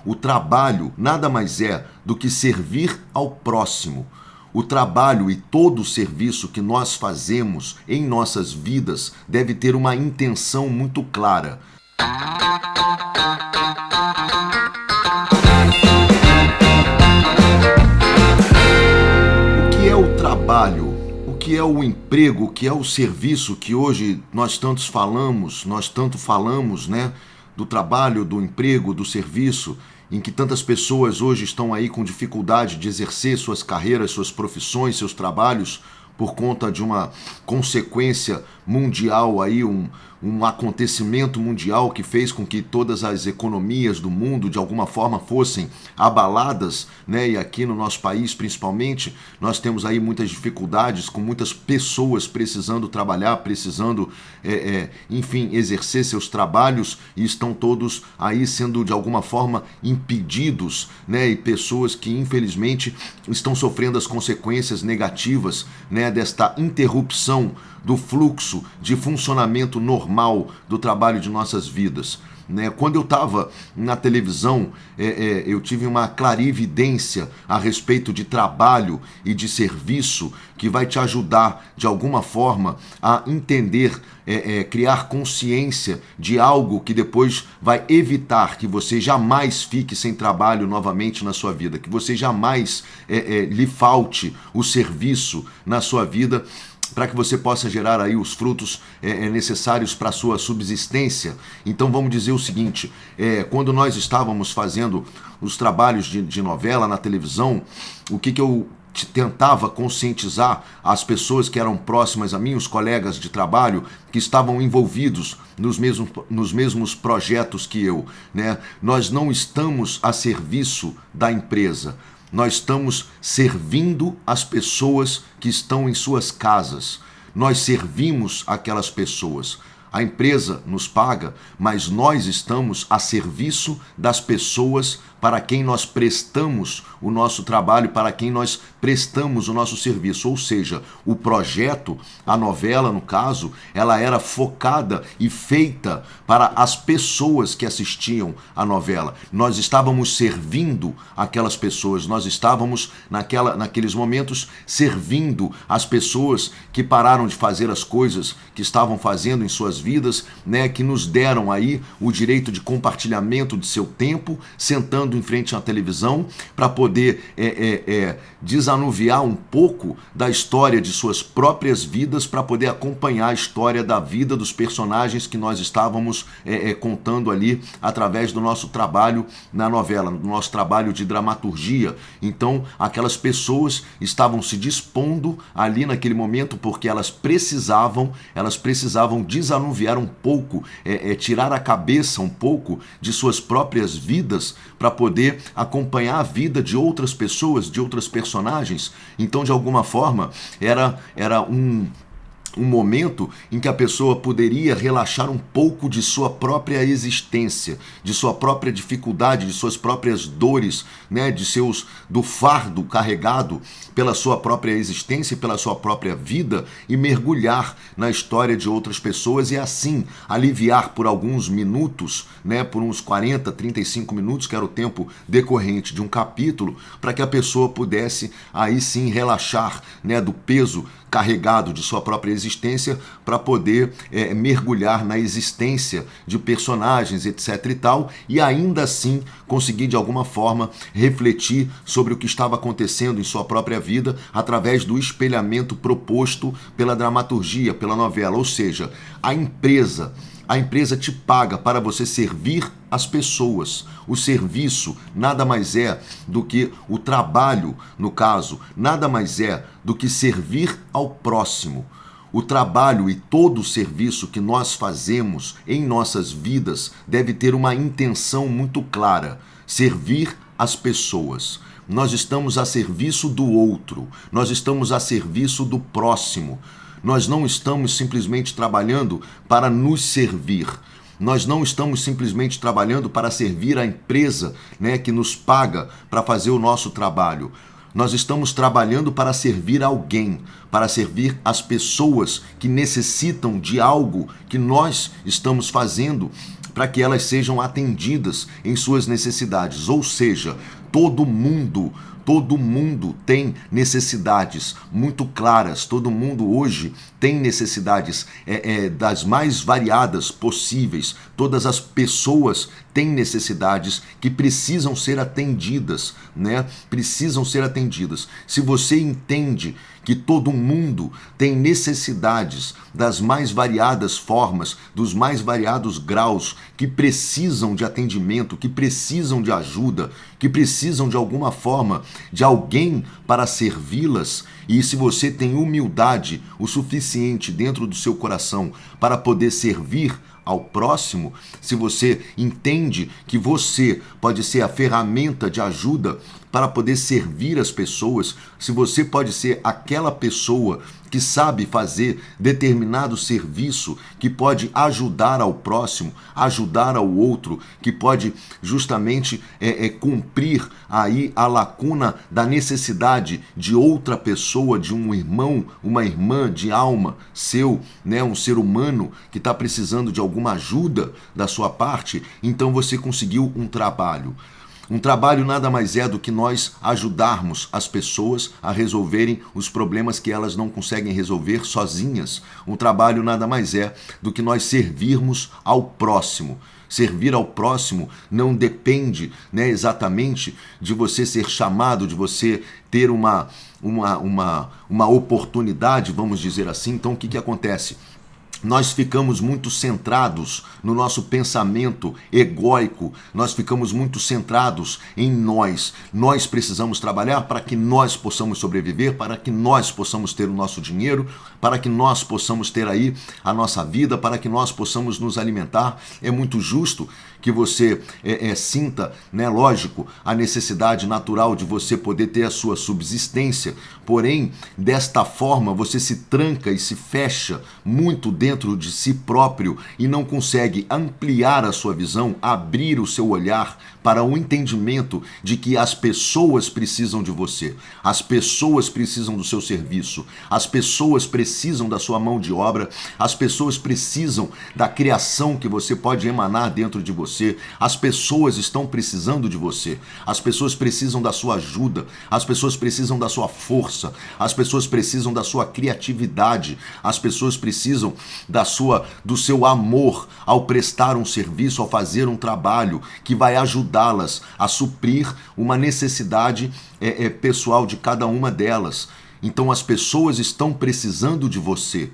O trabalho nada mais é do que servir ao próximo. O trabalho e todo o serviço que nós fazemos em nossas vidas deve ter uma intenção muito clara. O que é o trabalho? O que é o emprego? O que é o serviço que hoje nós tanto falamos, né? Do trabalho, do emprego, do serviço, em que tantas pessoas hoje estão aí com dificuldade de exercer suas carreiras, suas profissões, seus trabalhos, por conta de uma consequência mundial aí, um acontecimento mundial que fez com que todas as economias do mundo de alguma forma fossem abaladas, né? E aqui no nosso país principalmente, nós temos aí muitas dificuldades, com muitas pessoas precisando trabalhar, precisando, enfim, exercer seus trabalhos, e estão todos aí sendo de alguma forma impedidos, né? E pessoas que infelizmente estão sofrendo as consequências negativas, né? Desta interrupção do fluxo de funcionamento normal do trabalho de nossas vidas. Quando eu estava na televisão, eu tive uma clarividência a respeito de trabalho e de serviço que vai te ajudar, de alguma forma, a entender, criar consciência de algo que depois vai evitar que você jamais fique sem trabalho novamente na sua vida, que você jamais lhe falte o serviço na sua vida, para que você possa gerar aí os frutos necessários para a sua subsistência. Então vamos dizer o seguinte, quando nós estávamos fazendo os trabalhos de novela na televisão, o que eu tentava conscientizar as pessoas que eram próximas a mim, os colegas de trabalho, que estavam envolvidos nos mesmos projetos que eu, né? Nós não estamos a serviço da empresa. Nós estamos servindo as pessoas que estão em suas casas. Nós servimos aquelas pessoas. A empresa nos paga, mas nós estamos a serviço das pessoas para quem nós prestamos o nosso trabalho, para quem nós prestamos o nosso serviço. Ou seja, o projeto, a novela no caso, ela era focada e feita para as pessoas que assistiam a novela. Nós estávamos servindo aquelas pessoas, nós estávamos naqueles momentos servindo as pessoas que pararam de fazer as coisas que estavam fazendo em suas vidas, né, que nos deram aí o direito de compartilhamento de seu tempo, sentando em frente à televisão, para poder desanuviar um pouco da história de suas próprias vidas, para poder acompanhar a história da vida dos personagens que nós estávamos contando ali através do nosso trabalho na novela, do nosso trabalho de dramaturgia. Então, aquelas pessoas estavam se dispondo ali naquele momento porque elas precisavam desanuviar um pouco, tirar a cabeça um pouco de suas próprias vidas para poder acompanhar a vida de outras pessoas, de outras personagens. Então, de alguma forma, era um momento em que a pessoa poderia relaxar um pouco de sua própria existência, de sua própria dificuldade, de suas próprias dores, né, do fardo carregado pela sua própria existência e pela sua própria vida, e mergulhar na história de outras pessoas e assim aliviar por alguns minutos, né, por uns 40, 35 minutos, que era o tempo decorrente de um capítulo, para que a pessoa pudesse aí sim relaxar, né, do peso carregado de sua própria existência, para poder mergulhar na existência de personagens, etc e tal, e ainda assim conseguir de alguma forma refletir sobre o que estava acontecendo em sua própria vida através do espelhamento proposto pela dramaturgia, pela novela. Ou seja, a empresa te paga para você servir as pessoas. O serviço nada mais é do que o trabalho, no caso, nada mais é do que servir ao próximo. O trabalho e todo o serviço que nós fazemos em nossas vidas deve ter uma intenção muito clara: servir as pessoas. Nós estamos a serviço do outro, nós estamos a serviço do próximo. Nós não estamos simplesmente trabalhando para nos servir. Nós não estamos simplesmente trabalhando para servir a empresa, né, que nos paga para fazer o nosso trabalho. Nós estamos trabalhando para servir alguém, para servir as pessoas que necessitam de algo que nós estamos fazendo para que elas sejam atendidas em suas necessidades. Ou seja, todo mundo tem necessidades muito claras, todo mundo hoje tem necessidades das mais variadas possíveis. Todas as pessoas têm necessidades que precisam ser atendidas, né? Precisam ser atendidas. Se você entende que todo mundo tem necessidades das mais variadas formas, dos mais variados graus, que precisam de atendimento, que precisam de ajuda, que precisam de alguma forma de alguém para servi-las, e se você tem humildade o suficiente dentro do seu coração para poder servir ao próximo, se você entende que você pode ser a ferramenta de ajuda para poder servir as pessoas, se você pode ser aquela pessoa que sabe fazer determinado serviço, que pode ajudar ao próximo, ajudar ao outro, que pode justamente cumprir aí a lacuna da necessidade de outra pessoa, de um irmão, uma irmã de alma seu, né, um ser humano que está precisando de alguma ajuda da sua parte, então você conseguiu um trabalho. Um trabalho nada mais é do que nós ajudarmos as pessoas a resolverem os problemas que elas não conseguem resolver sozinhas. Um trabalho nada mais é do que nós servirmos ao próximo. Servir ao próximo não depende, né, exatamente de você ser chamado, de você ter uma oportunidade, vamos dizer assim. Então o que acontece? Nós ficamos muito centrados no nosso pensamento egóico, nós ficamos muito centrados em nós. Nós precisamos trabalhar para que nós possamos sobreviver, para que nós possamos ter o nosso dinheiro, para que nós possamos ter aí a nossa vida, para que nós possamos nos alimentar. É muito justo que você sinta, né, lógico, a necessidade natural de você poder ter a sua subsistência, porém, desta forma, você se tranca e se fecha muito dentro de si próprio e não consegue ampliar a sua visão, abrir o seu olhar para o entendimento de que as pessoas precisam de você, as pessoas precisam do seu serviço, as pessoas precisam da sua mão de obra, as pessoas precisam da criação que você pode emanar dentro de você, as pessoas estão precisando de você, as pessoas precisam da sua ajuda, as pessoas precisam da sua força, as pessoas precisam da sua criatividade, as pessoas precisam do seu amor ao prestar um serviço, ao fazer um trabalho que vai ajudá-las a suprir uma necessidade pessoal de cada uma delas. Então as pessoas estão precisando de você.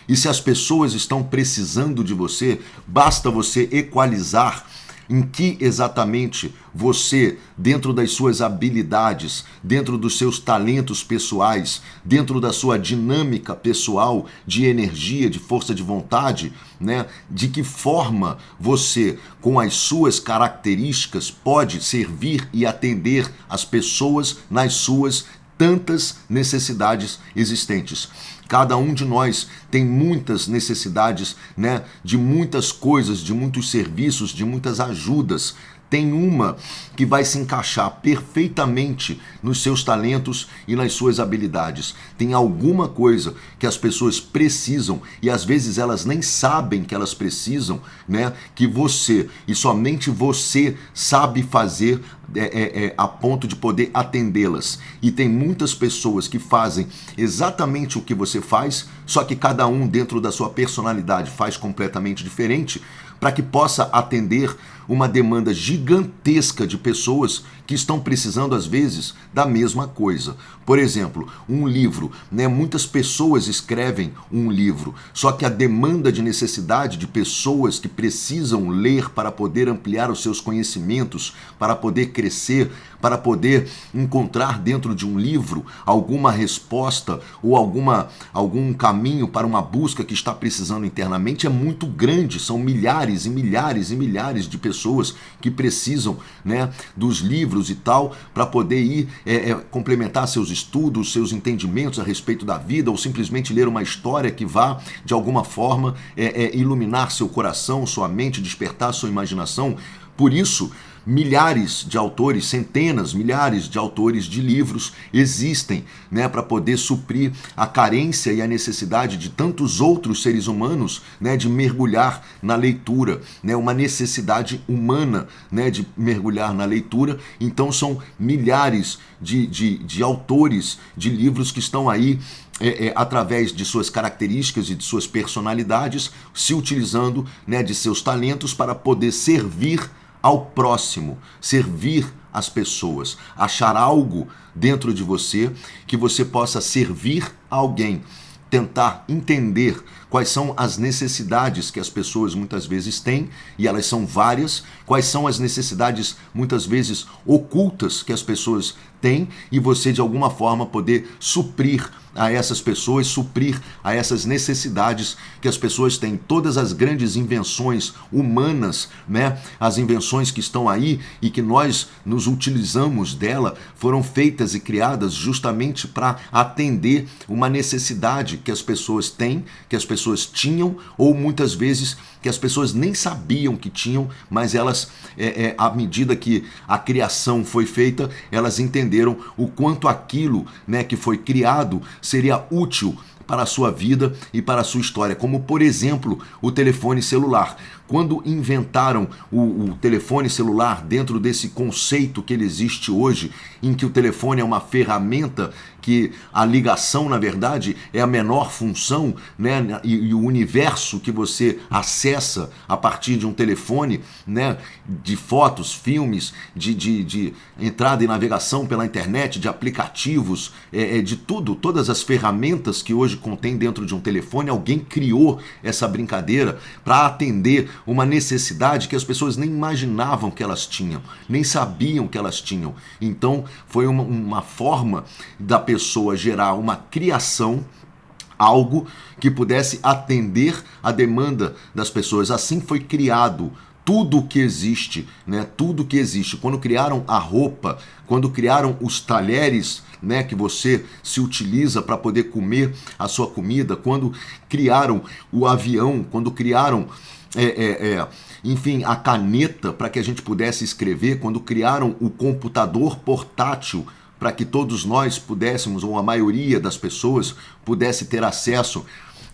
E se as pessoas estão precisando de você, basta você equalizar em que exatamente você, dentro das suas habilidades, dentro dos seus talentos pessoais, dentro da sua dinâmica pessoal de energia, de força de vontade, né, de que forma você, com as suas características, pode servir e atender as pessoas nas suas tantas necessidades existentes. Cada um de nós tem muitas necessidades, né, de muitas coisas, de muitos serviços, de muitas ajudas. Tem uma que vai se encaixar perfeitamente nos seus talentos e nas suas habilidades. Tem alguma coisa que as pessoas precisam e às vezes elas nem sabem que elas precisam, né? Que você e somente você sabe fazer a ponto de poder atendê-las. E tem muitas pessoas que fazem exatamente o que você faz, só que cada um dentro da sua personalidade faz completamente diferente, para que possa atender uma demanda gigantesca de pessoas que estão precisando, às vezes, da mesma coisa. Por exemplo, um livro, né? Muitas pessoas escrevem um livro, só que a demanda de necessidade de pessoas que precisam ler para poder ampliar os seus conhecimentos, para poder crescer, para poder encontrar dentro de um livro alguma resposta ou algum caminho para uma busca que está precisando internamente é muito grande. São milhares e milhares e milhares de pessoas que precisam, né, dos livros e tal, para poder ir complementar seus estudos, seus entendimentos a respeito da vida, ou simplesmente ler uma história que vá, de alguma forma, iluminar seu coração, sua mente, despertar sua imaginação. Por isso, milhares de autores, centenas, milhares de autores de livros existem, né, para poder suprir a carência e a necessidade de tantos outros seres humanos, né, de mergulhar na leitura, né, uma necessidade humana, né, de mergulhar na leitura. Então são milhares de autores de livros que estão aí através de suas características e de suas personalidades, se utilizando, né, de seus talentos para poder servir ao próximo, servir as pessoas, achar algo dentro de você que você possa servir a alguém, tentar entender quais são as necessidades que as pessoas muitas vezes têm, e elas são várias, quais são as necessidades muitas vezes ocultas que as pessoas têm, e você de alguma forma poder suprir a essas pessoas, suprir a essas necessidades que as pessoas têm. Todas as grandes invenções humanas, né, as invenções que estão aí e que nós nos utilizamos dela, foram feitas e criadas justamente para atender uma necessidade que as pessoas têm, que as pessoas tinham, ou muitas vezes que as pessoas nem sabiam que tinham, mas elas, à medida que a criação foi feita, elas entenderam o quanto aquilo, né, que foi criado seria útil para a sua vida e para a sua história, como por exemplo o telefone celular. Quando inventaram o telefone celular dentro desse conceito que ele existe hoje, em que o telefone é uma ferramenta que a ligação, na verdade, é a menor função, né? E o universo que você acessa a partir de um telefone, né? De fotos, filmes, de entrada e navegação pela internet, de aplicativos, de tudo, todas as ferramentas que hoje contém dentro de um telefone, alguém criou essa brincadeira para atender uma necessidade que as pessoas nem imaginavam que elas tinham, nem sabiam que elas tinham. Então foi uma forma da pessoa gerar uma criação, algo que pudesse atender a demanda das pessoas. Assim foi criado tudo que existe, né? Tudo que existe. Quando criaram a roupa, quando criaram os talheres, né, que você se utiliza para poder comer a sua comida, quando criaram o avião, quando criaram enfim, a caneta para que a gente pudesse escrever, quando criaram o computador portátil para que todos nós pudéssemos, ou a maioria das pessoas, pudesse ter acesso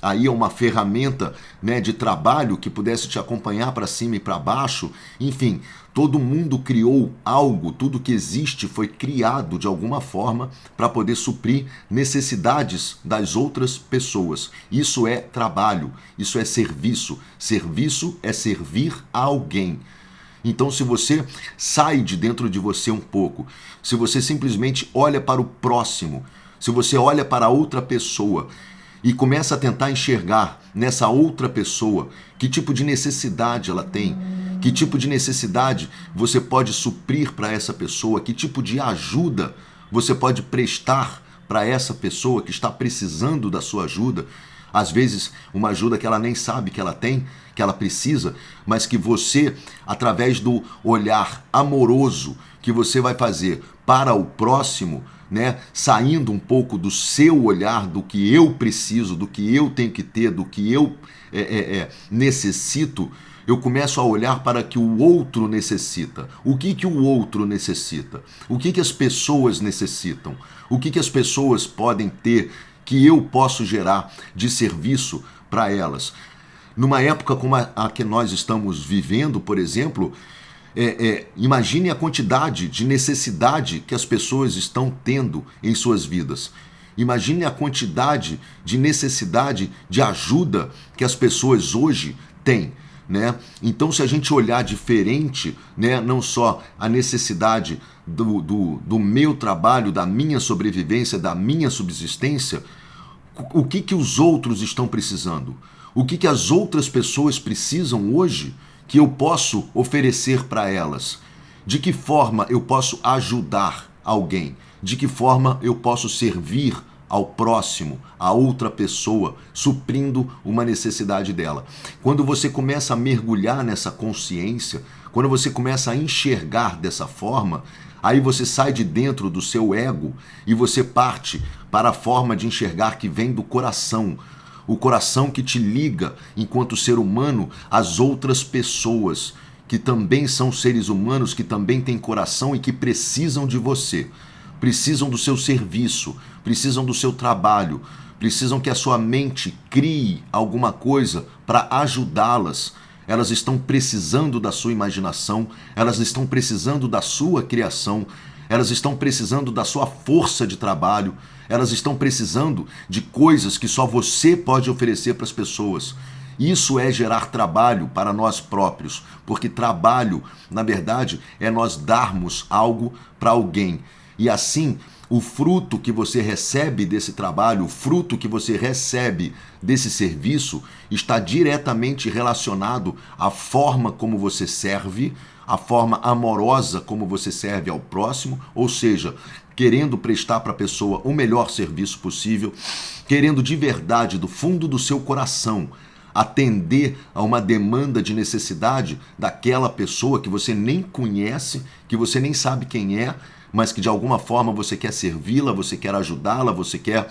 aí a uma ferramenta, né, de trabalho que pudesse te acompanhar para cima e para baixo. Enfim, todo mundo criou algo, tudo que existe foi criado de alguma forma para poder suprir necessidades das outras pessoas. Isso é trabalho, isso é serviço. Serviço é servir a alguém. Então, se você sai de dentro de você um pouco, se você simplesmente olha para o próximo, se você olha para outra pessoa e começa a tentar enxergar nessa outra pessoa que tipo de necessidade ela tem, que tipo de necessidade você pode suprir para essa pessoa, que tipo de ajuda você pode prestar para essa pessoa que está precisando da sua ajuda. Às vezes, uma ajuda que ela nem sabe que ela tem, que ela precisa, mas que você, através do olhar amoroso que você vai fazer para o próximo, né, saindo um pouco do seu olhar, do que eu preciso, do que eu tenho que ter, do que eu necessito, eu começo a olhar para o que o outro necessita. O que o outro necessita? O que as pessoas necessitam? O que as pessoas podem ter que eu posso gerar de serviço para elas? Numa época como a que nós estamos vivendo, por exemplo, imagine a quantidade de necessidade que as pessoas estão tendo em suas vidas. Imagine a quantidade de necessidade de ajuda que as pessoas hoje têm, né? Então, se a gente olhar diferente, né, não só a necessidade do meu trabalho, da minha sobrevivência, da minha subsistência, o que os outros estão precisando? O que as outras pessoas precisam hoje que eu posso oferecer para elas? De que forma eu posso ajudar alguém? De que forma eu posso servir ao próximo, a outra pessoa, suprindo uma necessidade dela? Quando você começa a mergulhar nessa consciência, quando você começa a enxergar dessa forma, aí você sai de dentro do seu ego e você parte para a forma de enxergar que vem do coração. O coração que te liga, enquanto ser humano, às outras pessoas que também são seres humanos, que também têm coração e que precisam de você, precisam do seu serviço, precisam do seu trabalho, precisam que a sua mente crie alguma coisa para ajudá-las. Elas estão precisando da sua imaginação, elas estão precisando da sua criação, elas estão precisando da sua força de trabalho, elas estão precisando de coisas que só você pode oferecer para as pessoas. Isso é gerar trabalho para nós próprios, porque trabalho, na verdade, é nós darmos algo para alguém. E assim, o fruto que você recebe desse trabalho, o fruto que você recebe desse serviço, está diretamente relacionado à forma como você serve, à forma amorosa como você serve ao próximo, ou seja, querendo prestar para a pessoa o melhor serviço possível, querendo de verdade, do fundo do seu coração, atender a uma demanda de necessidade daquela pessoa que você nem conhece, que você nem sabe quem é, mas que de alguma forma você quer servi-la, você quer ajudá-la, você quer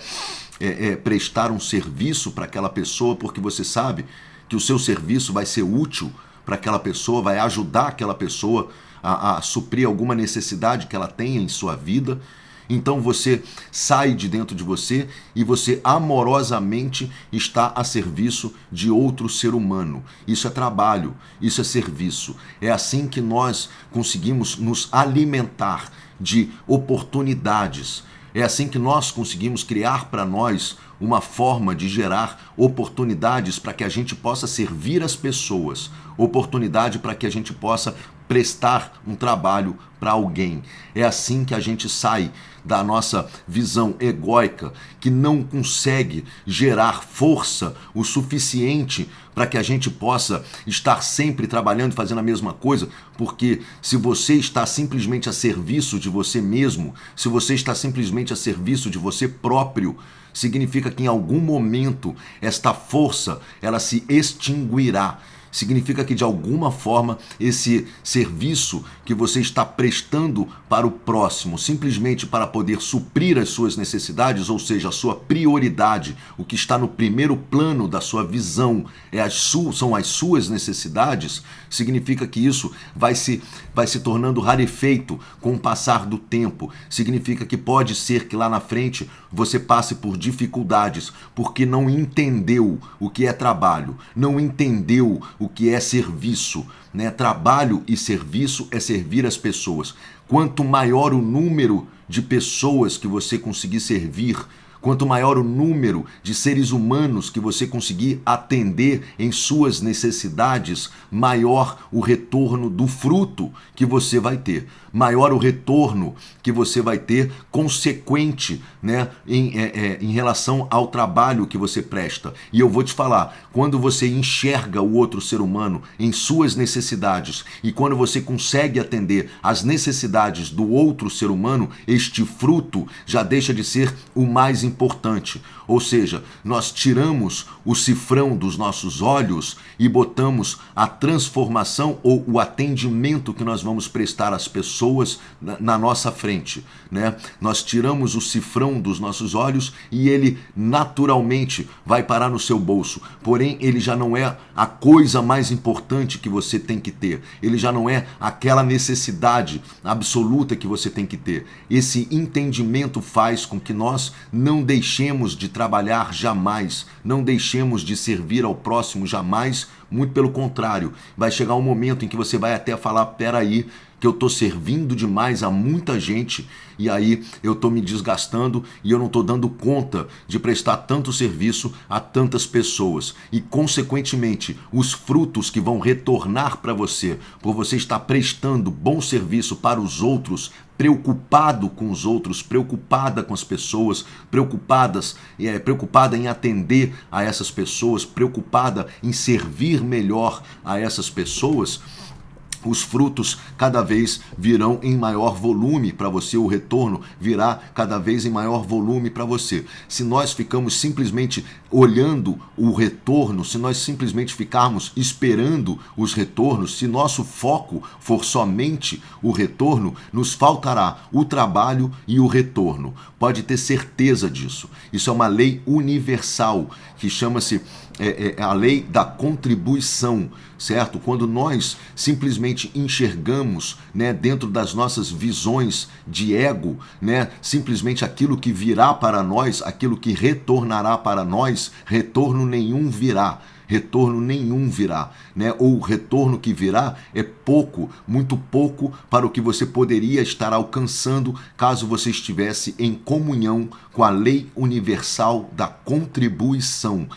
prestar um serviço para aquela pessoa, porque você sabe que o seu serviço vai ser útil para aquela pessoa, vai ajudar aquela pessoa a suprir alguma necessidade que ela tenha em sua vida. Então você sai de dentro de você e você amorosamente está a serviço de outro ser humano. Isso é trabalho, isso é serviço. É assim que nós conseguimos nos alimentar de oportunidades. É assim que nós conseguimos criar para nós uma forma de gerar oportunidades para que a gente possa servir as pessoas, oportunidade para que a gente possa prestar um trabalho para alguém. É assim que a gente sai da nossa visão egóica, que não consegue gerar força o suficiente para que a gente possa estar sempre trabalhando e fazendo a mesma coisa, porque se você está simplesmente a serviço de você mesmo, se você está simplesmente a serviço de você próprio, significa que em algum momento esta força ela se extinguirá. Significa que de alguma forma esse serviço que você está prestando para o próximo, simplesmente para poder suprir as suas necessidades, ou seja, a sua prioridade, o que está no primeiro plano da sua visão são as suas necessidades, significa que isso vai se tornando rarefeito com o passar do tempo. Significa que pode ser que lá na frente você passe por dificuldades, porque não entendeu o que é trabalho, não entendeu o que é serviço, né? Trabalho e serviço é servir as pessoas. Quanto maior o número de pessoas que você conseguir servir, quanto maior o número de seres humanos que você conseguir atender em suas necessidades, maior o retorno do fruto que você vai ter. Maior o retorno que você vai ter consequente, né, em relação ao trabalho que você presta. E eu vou te falar, quando você enxerga o outro ser humano em suas necessidades e quando você consegue atender às necessidades do outro ser humano, este fruto já deixa de ser o mais importante. Ou seja, nós tiramos o cifrão dos nossos olhos e botamos a transformação ou o atendimento que nós vamos prestar às pessoas na nossa frente, né? Nós tiramos o cifrão dos nossos olhos e ele naturalmente vai parar no seu bolso. Porém, ele já não é a coisa mais importante que você tem que ter. Ele já não é aquela necessidade absoluta que você tem que ter. Esse entendimento faz com que nós não deixemos de trabalhar jamais, não deixemos de servir ao próximo jamais, muito pelo contrário. Vai chegar um momento em que você vai até falar, peraí, que eu estou servindo demais a muita gente e aí eu estou me desgastando e eu não estou dando conta de prestar tanto serviço a tantas pessoas. E, consequentemente, os frutos que vão retornar para você, por você estar prestando bom serviço para os outros, preocupado com os outros, preocupada com as pessoas, preocupada em atender a essas pessoas, preocupada em servir melhor a essas pessoas, os frutos cada vez virão em maior volume para você, o retorno virá cada vez em maior volume para você. Se nós ficamos simplesmente olhando o retorno, se nós simplesmente ficarmos esperando os retornos, se nosso foco for somente o retorno, nos faltará o trabalho e o retorno. Pode ter certeza disso. Isso é uma lei universal que chama-se a lei da contribuição, certo? Quando nós simplesmente enxergamos, né, dentro das nossas visões de ego, né, simplesmente aquilo que virá para nós, aquilo que retornará para nós, retorno nenhum virá. Retorno nenhum virá, né? Ou o retorno que virá é pouco, muito pouco para o que você poderia estar alcançando caso você estivesse em comunhão com a lei universal da contribuição.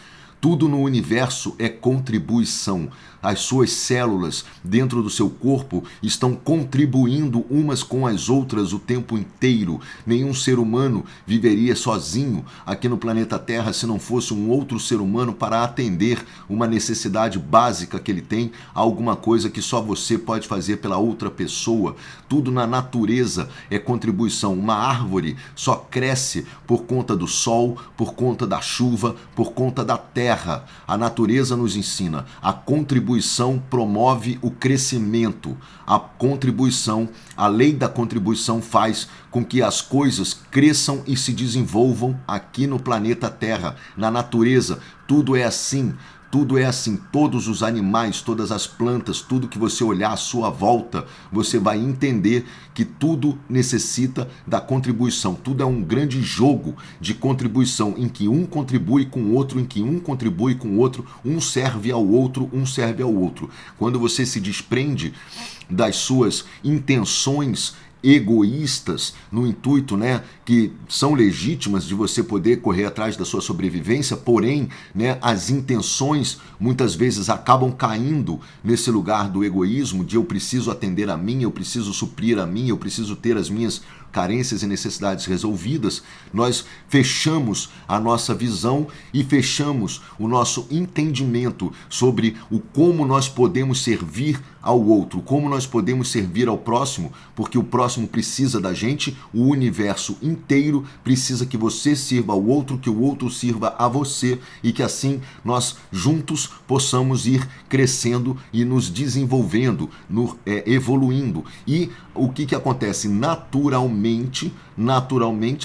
Tudo no universo é contribuição. As suas células dentro do seu corpo estão contribuindo umas com as outras o tempo inteiro. Nenhum ser humano viveria sozinho aqui no planeta Terra se não fosse um outro ser humano para atender uma necessidade básica que ele tem, alguma coisa que só você pode fazer pela outra pessoa. Tudo na natureza é contribuição. Uma árvore só cresce por conta do sol, por conta da chuva, por conta da terra. A natureza nos ensina. A contribuição promove o crescimento. A contribuição, a lei da contribuição faz com que as coisas cresçam e se desenvolvam aqui no planeta Terra. Na natureza, tudo é assim. Tudo é assim, todos os animais, todas as plantas, tudo que você olhar à sua volta, você vai entender que tudo necessita da contribuição. Tudo é um grande jogo de contribuição, em que um contribui com o outro, em que um contribui com o outro, um serve ao outro, um serve ao outro. Quando você se desprende das suas intenções egoístas, no intuito, né, que são legítimas de você poder correr atrás da sua sobrevivência, porém, né, as intenções muitas vezes acabam caindo nesse lugar do egoísmo, de eu preciso atender a mim, eu preciso suprir a mim, eu preciso ter as minhas carências e necessidades resolvidas. Nós fechamos a nossa visão e fechamos o nosso entendimento sobre o como nós podemos servir ao outro, como nós podemos servir ao próximo, porque o próximo precisa da gente, o universo inteiro precisa que você sirva ao outro, que o outro sirva a você e que assim nós juntos possamos ir crescendo e nos desenvolvendo, evoluindo. E o que acontece? Naturalmente,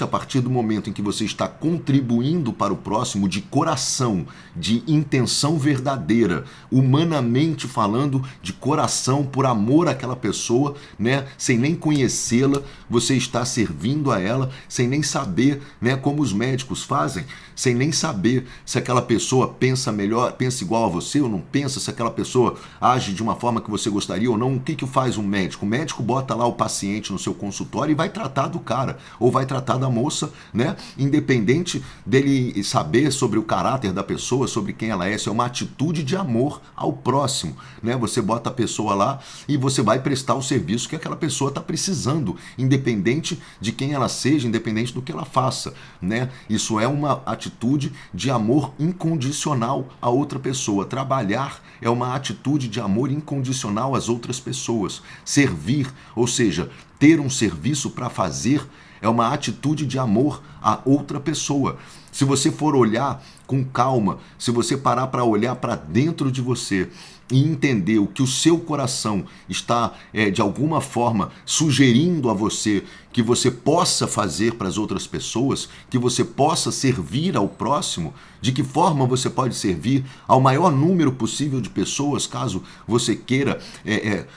a partir do momento em que você está contribuindo para o próximo de coração, de intenção verdadeira, humanamente falando, de coração, por amor àquela pessoa, né, sem nem conhecê-la, você está servindo a ela, sem nem saber, né, como os médicos fazem, sem nem saber se aquela pessoa pensa melhor, pensa igual a você ou não pensa, se aquela pessoa age de uma forma que você gostaria ou não. O que faz um médico? O médico bota lá o paciente no seu consultório e vai tratar do cara, ou vai tratar da moça, né? Independente dele saber sobre o caráter da pessoa, sobre quem ela é, isso é uma atitude de amor ao próximo, né? Você bota a pessoa lá e você vai prestar o serviço que aquela pessoa está precisando, independente de quem ela seja, independente do que ela faça, né? Isso é uma atitude de amor incondicional a outra pessoa. Trabalhar é uma atitude de amor incondicional às outras pessoas. Servir, ou seja, ter um serviço para fazer, é uma atitude de amor a outra pessoa. Se você for olhar com calma, se você parar para olhar para dentro de você e entender o que o seu coração está, de alguma forma, sugerindo a você que você possa fazer para as outras pessoas, que você possa servir ao próximo, de que forma você pode servir ao maior número possível de pessoas, caso você queira,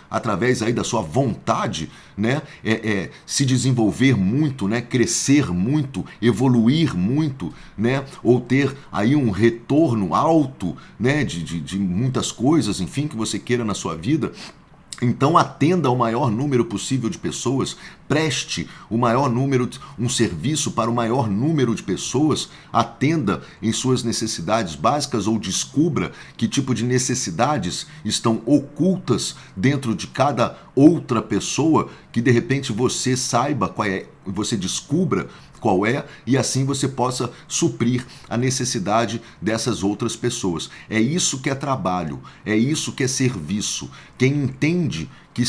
através aí da sua vontade, né, se desenvolver muito, né, crescer muito, evoluir muito, né, ou ter aí um retorno alto, né, de muitas coisas, enfim, que você queira na sua vida. Então atenda ao maior número possível de pessoas, preste um serviço para o maior número de pessoas, atenda em suas necessidades básicas ou descubra que tipo de necessidades estão ocultas dentro de cada outra pessoa, que de repente você saiba qual é, você descubra qual é, e assim você possa suprir a necessidade dessas outras pessoas. É isso que é trabalho, é isso que é serviço. Quem entende que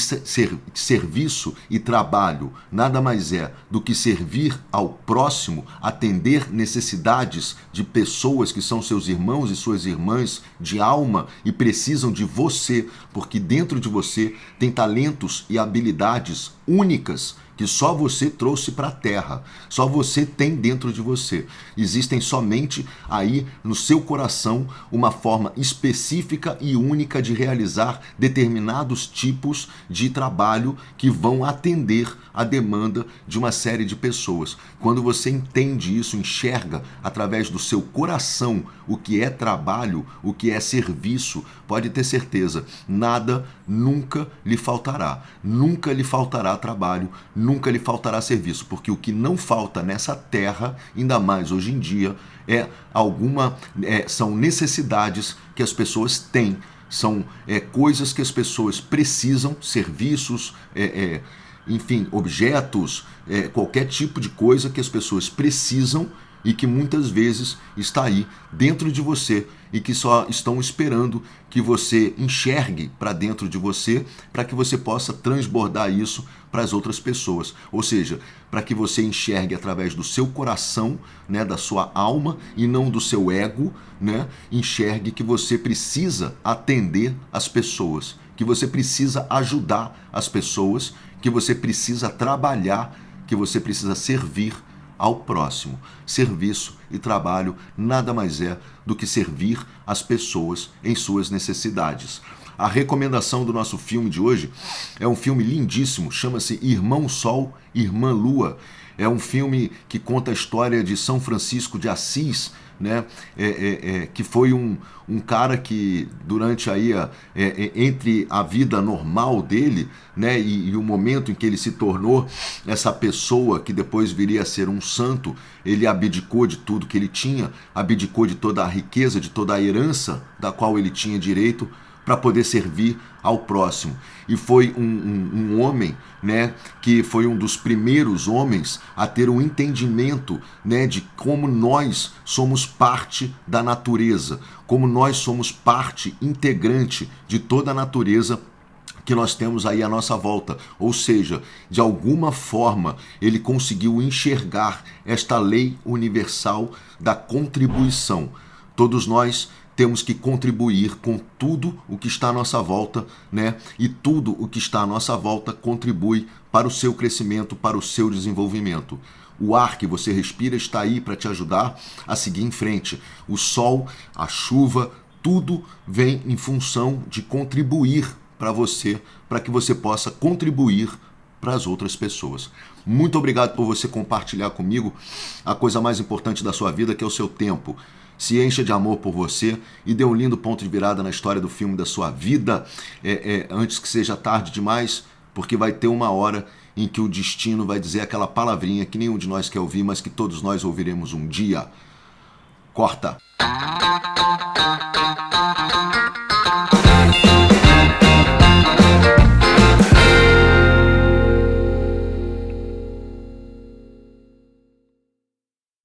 serviço e trabalho nada mais é do que servir ao próximo, atender necessidades de pessoas que são seus irmãos e suas irmãs de alma e precisam de você, porque dentro de você tem talentos e habilidades únicas que só você trouxe para a Terra, só você tem dentro de você. Existem somente aí no seu coração uma forma específica e única de realizar determinados tipos de trabalho que vão atender a demanda de uma série de pessoas. Quando você entende isso, enxerga através do seu coração o que é trabalho, o que é serviço, pode ter certeza, nada nunca lhe faltará. Nunca lhe faltará trabalho, nunca lhe faltará serviço, porque o que não falta nessa terra, ainda mais hoje em dia, são necessidades que as pessoas têm, são coisas que as pessoas precisam, serviços, enfim, objetos, qualquer tipo de coisa que as pessoas precisam e que muitas vezes está aí dentro de você e que só estão esperando que você enxergue para dentro de você para que você possa transbordar isso para as outras pessoas. Ou seja, para que você enxergue através do seu coração, né, da sua alma e não do seu ego, né, enxergue que você precisa atender as pessoas, que você precisa ajudar as pessoas, que você precisa trabalhar, que você precisa servir ao próximo. Serviço e trabalho nada mais é do que servir as pessoas em suas necessidades. A recomendação do nosso filme de hoje é um filme lindíssimo, chama-se Irmão Sol, Irmã Lua. É um filme que conta a história de São Francisco de Assis, né? Que foi um cara que durante aí entre a vida normal dele, né, e o momento em que ele se tornou essa pessoa que depois viria a ser um santo, ele abdicou de tudo que ele tinha, abdicou de toda a riqueza, de toda a herança da qual ele tinha direito, para poder servir ao próximo. E foi um homem, né, que foi um dos primeiros homens a ter um entendimento, né, de como nós somos parte da natureza, como nós somos parte integrante de toda a natureza que nós temos aí à nossa volta. Ou seja, de alguma forma ele conseguiu enxergar esta lei universal da contribuição. Todos nós temos que contribuir com tudo o que está à nossa volta, né? E tudo o que está à nossa volta contribui para o seu crescimento, para o seu desenvolvimento. O ar que você respira está aí para te ajudar a seguir em frente. O sol, a chuva, tudo vem em função de contribuir para você, para que você possa contribuir para as outras pessoas. Muito obrigado por você compartilhar comigo a coisa mais importante da sua vida, que é o seu tempo. Se encha de amor por você e dê um lindo ponto de virada na história do filme da sua vida, antes que seja tarde demais, porque vai ter uma hora em que o destino vai dizer aquela palavrinha que nenhum de nós quer ouvir, mas que todos nós ouviremos um dia. Corta!